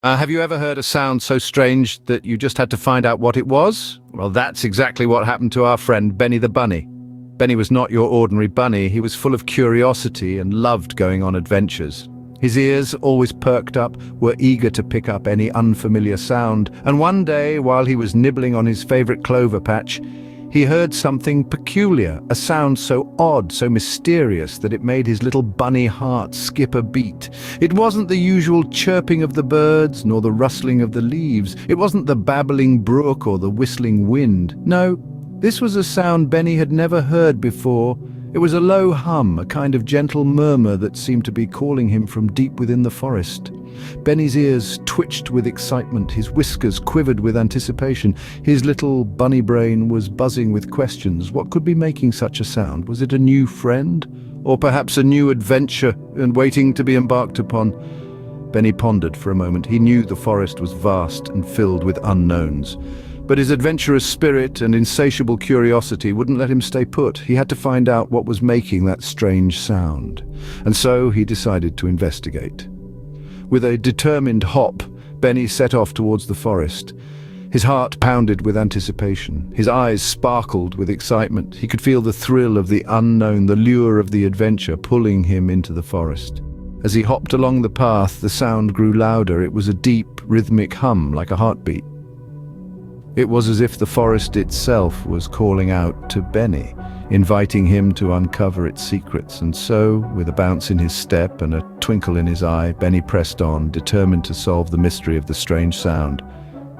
Have you ever heard a sound so strange that you just had to find out what it was? Well, that's exactly what happened to our friend Benny the Bunny. Benny was not your ordinary bunny. He was full of curiosity and loved going on adventures. His ears, always perked up, were eager to pick up any unfamiliar sound, and one day, while he was nibbling on his favorite clover patch, he heard something peculiar, a sound so odd, so mysterious, that it made his little bunny heart skip a beat. It wasn't the usual chirping of the birds, nor the rustling of the leaves. It wasn't the babbling brook or the whistling wind. No, this was a sound Benny had never heard before. It was a low hum, a kind of gentle murmur that seemed to be calling him from deep within the forest. Benny's ears twitched with excitement, his whiskers quivered with anticipation. His little bunny brain was buzzing with questions. What could be making such a sound? Was it a new friend? Or perhaps a new adventure and waiting to be embarked upon? Benny pondered for a moment. He knew the forest was vast and filled with unknowns. But his adventurous spirit and insatiable curiosity wouldn't let him stay put. He had to find out what was making that strange sound. And so he decided to investigate. With a determined hop, Benny set off towards the forest. His heart pounded with anticipation. His eyes sparkled with excitement. He could feel the thrill of the unknown, the lure of the adventure pulling him into the forest. As he hopped along the path, the sound grew louder. It was a deep, rhythmic hum, like a heartbeat. It was as if the forest itself was calling out to Benny, inviting him to uncover its secrets. And so, with a bounce in his step and a twinkle in his eye, Benny pressed on, determined to solve the mystery of the strange sound.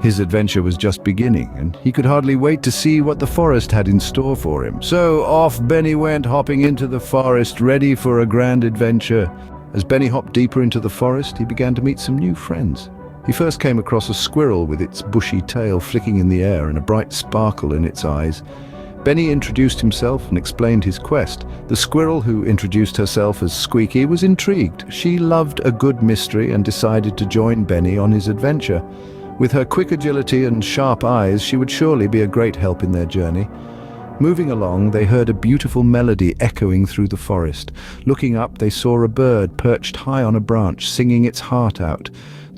His adventure was just beginning, and he could hardly wait to see what the forest had in store for him. So off Benny went, hopping into the forest, ready for a grand adventure. As Benny hopped deeper into the forest, he began to meet some new friends. He first came across a squirrel with its bushy tail flicking in the air and a bright sparkle in its eyes. Benny introduced himself and explained his quest. The squirrel, who introduced herself as Squeaky, was intrigued. She loved a good mystery and decided to join Benny on his adventure. With her quick agility and sharp eyes, she would surely be a great help in their journey. Moving along, they heard a beautiful melody echoing through the forest. Looking up, they saw a bird perched high on a branch, singing its heart out.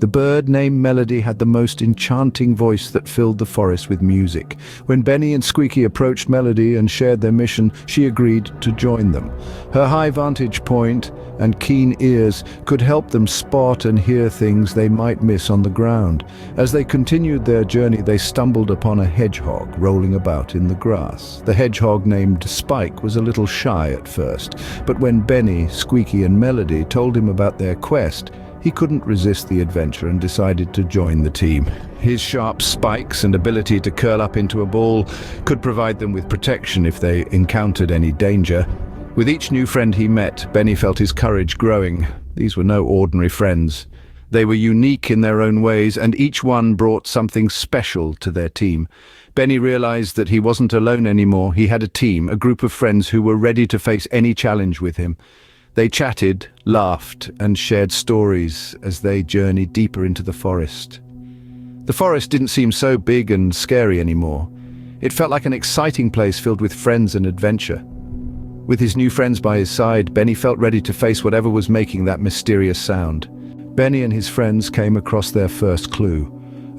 The bird named Melody had the most enchanting voice that filled the forest with music. When Benny and Squeaky approached Melody and shared their mission, she agreed to join them. Her high vantage point and keen ears could help them spot and hear things they might miss on the ground. As they continued their journey, they stumbled upon a hedgehog rolling about in the grass. The hedgehog, named Spike, was a little shy at first, but when Benny, Squeaky and Melody told him about their quest, he couldn't resist the adventure and decided to join the team. His sharp spikes and ability to curl up into a ball could provide them with protection if they encountered any danger. With each new friend he met, Benny felt his courage growing. These were no ordinary friends. They were unique in their own ways, and each one brought something special to their team. Benny realized that he wasn't alone anymore. He had a team, a group of friends who were ready to face any challenge with him. They chatted, laughed, and shared stories as they journeyed deeper into the forest. The forest didn't seem so big and scary anymore. It felt like an exciting place filled with friends and adventure. With his new friends by his side, Benny felt ready to face whatever was making that mysterious sound. Benny and his friends came across their first clue,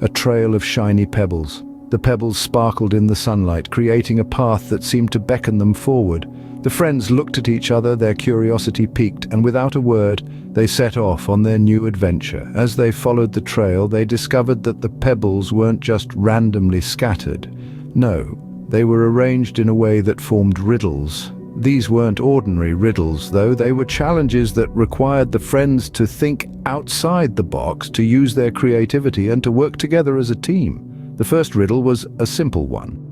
a trail of shiny pebbles. The pebbles sparkled in the sunlight, creating a path that seemed to beckon them forward. The friends looked at each other, their curiosity piqued, and without a word, they set off on their new adventure. As they followed the trail, they discovered that the pebbles weren't just randomly scattered. No, they were arranged in a way that formed riddles. These weren't ordinary riddles, though. They were challenges that required the friends to think outside the box, to use their creativity, and to work together as a team. The first riddle was a simple one.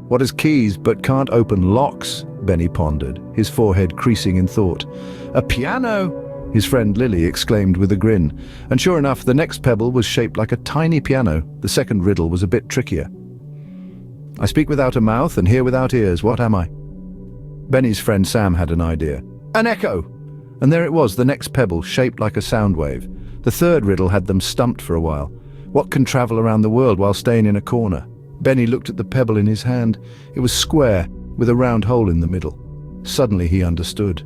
What has keys but can't open locks? Benny pondered, his forehead creasing in thought. A piano! His friend Lily exclaimed with a grin. And sure enough, the next pebble was shaped like a tiny piano. The second riddle was a bit trickier. I speak without a mouth and hear without ears. What am I? Benny's friend Sam had an idea. An echo! And there it was, the next pebble, shaped like a sound wave. The third riddle had them stumped for a while. What can travel around the world while staying in a corner? Benny looked at the pebble in his hand. It was square, with a round hole in the middle. Suddenly he understood.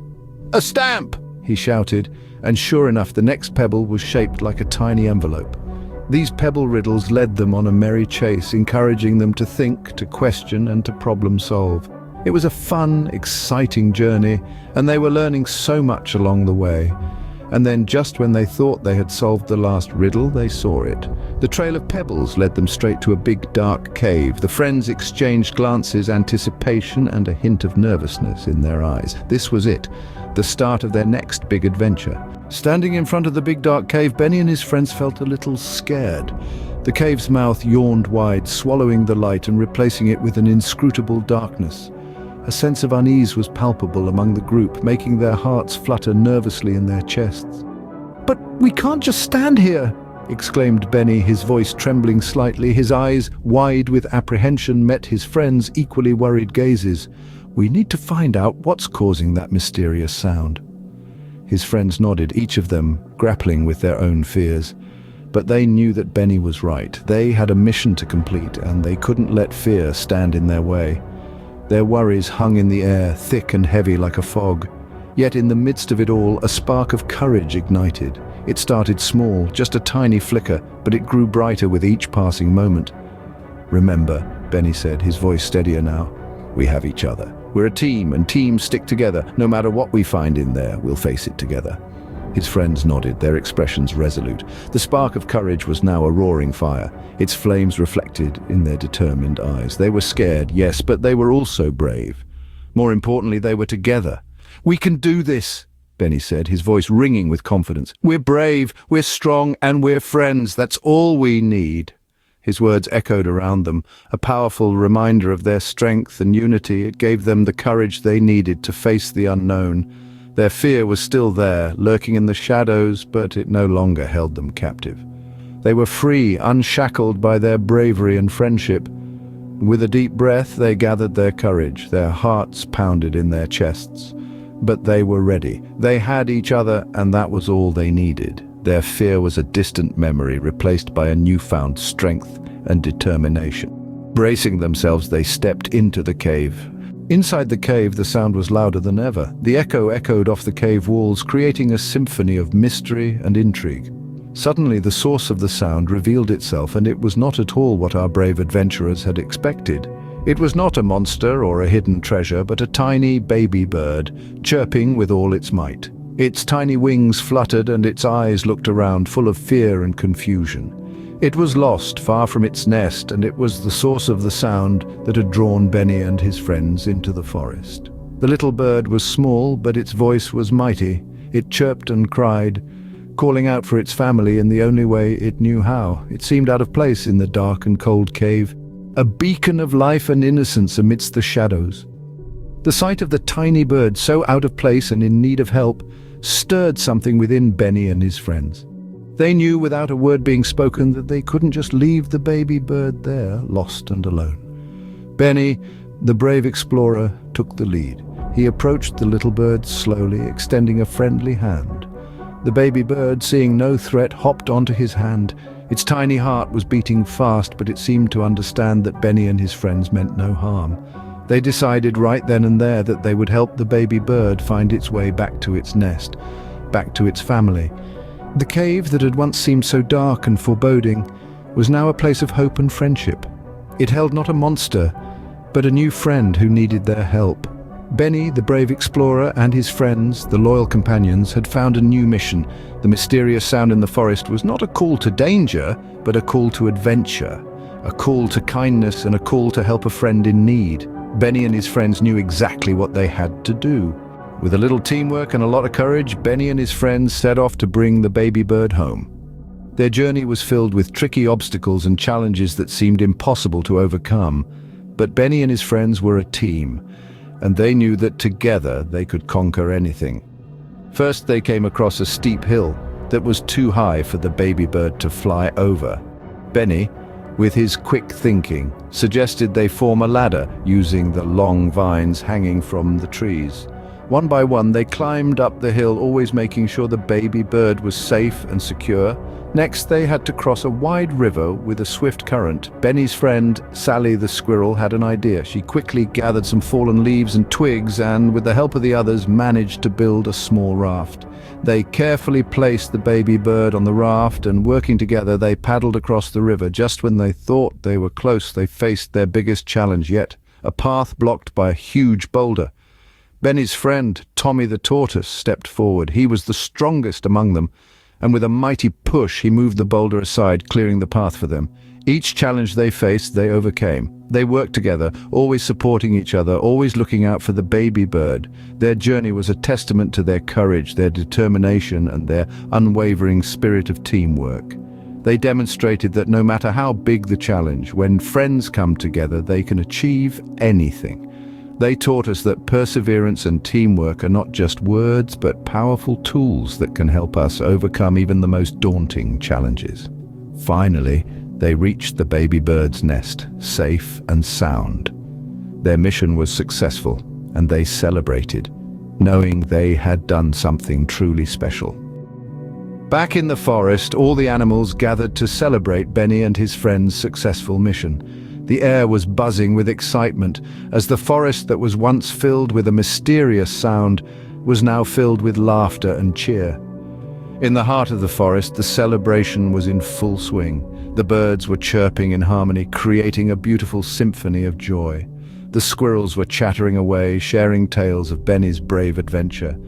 A stamp! He shouted, and sure enough, the next pebble was shaped like a tiny envelope. These pebble riddles led them on a merry chase, encouraging them to think, to question, and to problem solve. It was a fun, exciting journey, and they were learning so much along the way. And then, just when they thought they had solved the last riddle, they saw it. The trail of pebbles led them straight to a big, dark cave. The friends exchanged glances, anticipation and a hint of nervousness in their eyes. This was it, the start of their next big adventure. Standing in front of the big, dark cave, Benny and his friends felt a little scared. The cave's mouth yawned wide, swallowing the light and replacing it with an inscrutable darkness. A sense of unease was palpable among the group, making their hearts flutter nervously in their chests. "But we can't just stand here!" exclaimed Benny, his voice trembling slightly. His eyes, wide with apprehension, met his friends' equally worried gazes. "We need to find out what's causing that mysterious sound." His friends nodded, each of them grappling with their own fears. But they knew that Benny was right. They had a mission to complete, and they couldn't let fear stand in their way. Their worries hung in the air, thick and heavy like a fog. Yet in the midst of it all, a spark of courage ignited. It started small, just a tiny flicker, but it grew brighter with each passing moment. "Remember," Benny said, his voice steadier now, "we have each other. We're a team, and teams stick together. No matter what we find in there, we'll face it together." His friends nodded, their expressions resolute. The spark of courage was now a roaring fire, its flames reflected in their determined eyes. They were scared, yes, but they were also brave. More importantly, they were together. "We can do this," Benny said, his voice ringing with confidence. "We're brave, we're strong, and we're friends. That's all we need." His words echoed around them, a powerful reminder of their strength and unity. It gave them the courage they needed to face the unknown. Their fear was still there, lurking in the shadows, but it no longer held them captive. They were free, unshackled by their bravery and friendship. With a deep breath, they gathered their courage. Their hearts pounded in their chests. But they were ready. They had each other, and that was all they needed. Their fear was a distant memory, replaced by a newfound strength and determination. Bracing themselves, they stepped into the cave. Inside the cave, the sound was louder than ever. The echo echoed off the cave walls, creating a symphony of mystery and intrigue. Suddenly, the source of the sound revealed itself, and it was not at all what our brave adventurers had expected. It was not a monster or a hidden treasure, but a tiny baby bird, chirping with all its might. Its tiny wings fluttered, and its eyes looked around, full of fear and confusion. It was lost, far from its nest, and it was the source of the sound that had drawn Benny and his friends into the forest. The little bird was small, but its voice was mighty. It chirped and cried, calling out for its family in the only way it knew how. It seemed out of place in the dark and cold cave, a beacon of life and innocence amidst the shadows. The sight of the tiny bird, so out of place and in need of help, stirred something within Benny and his friends. They knew without a word being spoken that they couldn't just leave the baby bird there, lost and alone. Benny, the brave explorer, took the lead. He approached the little bird slowly, extending a friendly hand. The baby bird, seeing no threat, hopped onto his hand. Its tiny heart was beating fast, but it seemed to understand that Benny and his friends meant no harm. They decided right then and there that they would help the baby bird find its way back to its nest, back to its family. The cave that had once seemed so dark and foreboding was now a place of hope and friendship. It held not a monster, but a new friend who needed their help. Benny, the brave explorer, and his friends, the loyal companions, had found a new mission. The mysterious sound in the forest was not a call to danger, but a call to adventure, a call to kindness and a call to help a friend in need. Benny and his friends knew exactly what they had to do. With a little teamwork and a lot of courage, Benny and his friends set off to bring the baby bird home. Their journey was filled with tricky obstacles and challenges that seemed impossible to overcome. But Benny and his friends were a team, and they knew that together they could conquer anything. First, they came across a steep hill that was too high for the baby bird to fly over. Benny, with his quick thinking, suggested they form a ladder using the long vines hanging from the trees. One by one, they climbed up the hill, always making sure the baby bird was safe and secure. Next, they had to cross a wide river with a swift current. Benny's friend, Sally the squirrel, had an idea. She quickly gathered some fallen leaves and twigs and, with the help of the others, managed to build a small raft. They carefully placed the baby bird on the raft and, working together, they paddled across the river. Just when they thought they were close, they faced their biggest challenge yet, a path blocked by a huge boulder. Benny's friend, Tommy the tortoise, stepped forward. He was the strongest among them, and with a mighty push he moved the boulder aside, clearing the path for them. Each challenge they faced, they overcame. They worked together, always supporting each other, always looking out for the baby bird. Their journey was a testament to their courage, their determination, and their unwavering spirit of teamwork. They demonstrated that no matter how big the challenge, when friends come together, they can achieve anything. They taught us that perseverance and teamwork are not just words, but powerful tools that can help us overcome even the most daunting challenges. Finally, they reached the baby bird's nest, safe and sound. Their mission was successful, and they celebrated, knowing they had done something truly special. Back in the forest, all the animals gathered to celebrate Benny and his friend's successful mission. The air was buzzing with excitement, as the forest that was once filled with a mysterious sound was now filled with laughter and cheer. In the heart of the forest, the celebration was in full swing. The birds were chirping in harmony, creating a beautiful symphony of joy. The squirrels were chattering away, sharing tales of Benny's brave adventure.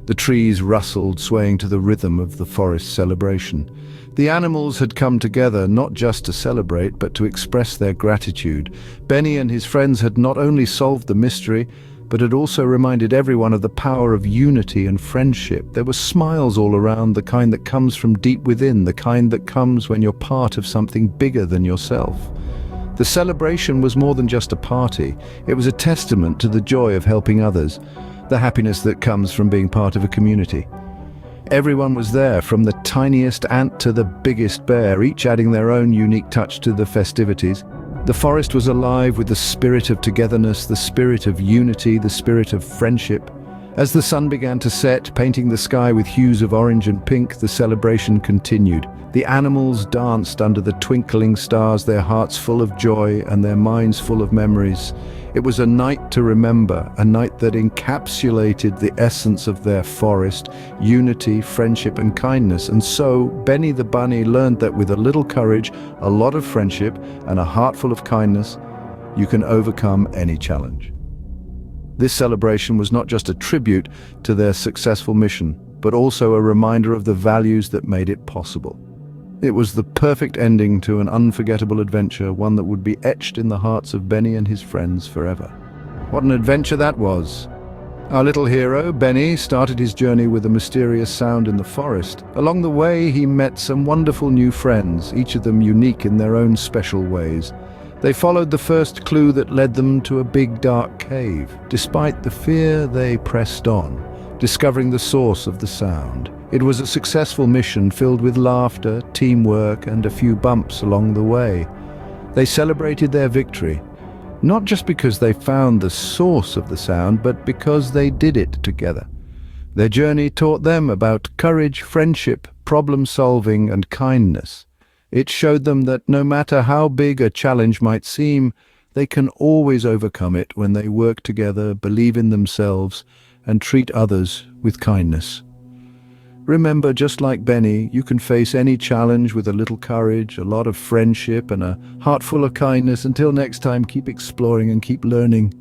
The trees rustled, swaying to the rhythm of the forest celebration. The animals had come together not just to celebrate, but to express their gratitude. Benny and his friends had not only solved the mystery, but had also reminded everyone of the power of unity and friendship. There were smiles all around, the kind that comes from deep within, the kind that comes when you're part of something bigger than yourself. The celebration was more than just a party. It was a testament to the joy of helping others, the happiness that comes from being part of a community. Everyone was there, from the tiniest ant to the biggest bear, each adding their own unique touch to the festivities. The forest was alive with the spirit of togetherness, the spirit of unity, the spirit of friendship. As the sun began to set, painting the sky with hues of orange and pink, the celebration continued. The animals danced under the twinkling stars, their hearts full of joy and their minds full of memories. It was a night to remember, a night that encapsulated the essence of their forest, unity, friendship and kindness. And so, Benny the bunny learned that with a little courage, a lot of friendship and a heart full of kindness, you can overcome any challenge. This celebration was not just a tribute to their successful mission, but also a reminder of the values that made it possible. It was the perfect ending to an unforgettable adventure, one that would be etched in the hearts of Benny and his friends forever. What an adventure that was! Our little hero, Benny, started his journey with a mysterious sound in the forest. Along the way, he met some wonderful new friends, each of them unique in their own special ways. They followed the first clue that led them to a big dark cave. Despite the fear, they pressed on, discovering the source of the sound. It was a successful mission filled with laughter, teamwork, and a few bumps along the way. They celebrated their victory, not just because they found the source of the sound, but because they did it together. Their journey taught them about courage, friendship, problem-solving, and kindness. It showed them that no matter how big a challenge might seem, they can always overcome it when they work together, believe in themselves, and treat others with kindness. Remember, just like Benny, you can face any challenge with a little courage, a lot of friendship, and a heart full of kindness. Until next time, keep exploring and keep learning.